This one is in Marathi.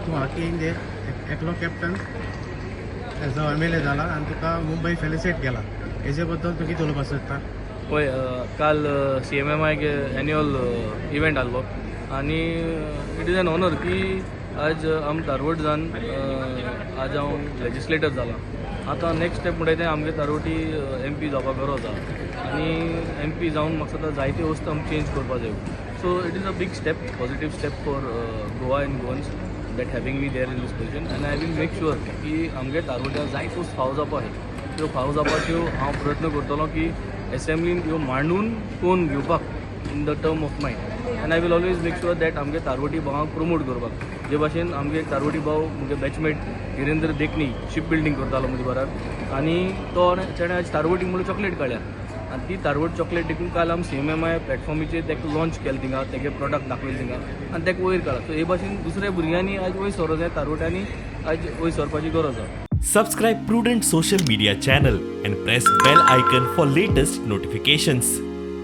तूं हाकी इंदे एकलो कॅप्टन एज अ MLA जाला आनी तुका मुंबई फेलिसिट केला हेजे बद्दल तूं कितें उलोवपाक सोदता? होय काल CMMI एन्युअल इव्हेंट आसलो आनी इट इज एन ऑनर की आज आम धारवडच्यान आज हांव लेजिस्लेटर जाला. आतां नेक्स्ट स्टेप म्हणटा तें आमगे धारवडी MP जावपाक गरज आसा आनी MP जावन म्हाका सद्दां जायते वस्तू आमकां चेंज करपा जाय. So it is a big step, positive step for Goa and Goans that having me there in this position and I will make sure की आमगे धारवड्या जायत्यो फाव जावपा आसाय त्यो फाव जावपाच्यो हांव प्रयत्न करतलो की असेंब्लीन ह्यो मांडून कोण घेवपाक in the term of mind and I will always make sure that आमगे तारवटी भावांक प्रमोट करपाक जे भाशेन आमगे तारवटी भाव म्हणजे बॅचमेट धिरेंद्र देखणी शिप बिल्डींग करतालो म्हज्या बराबर आनी तो तेणें आज तारवटी म्हणून चॉकलेट काडल्या आनी ती तारवट चॉकलेट देखून काल आमी CMMI प्लॅटफॉर्मीचेर तेका लॉन्च केलें थिंगा तेगे प्रॉडक्ट दाखयले थिंगा आनी तेका वयर काडला. सो हे भाशेन दुसऱ्या भुरग्यांनी आज वयर सरो जाय तारवट्यांनी आज वयर सरपाची गरज आसा. Subscribe Prudent social media channel and press bell icon for latest notifications.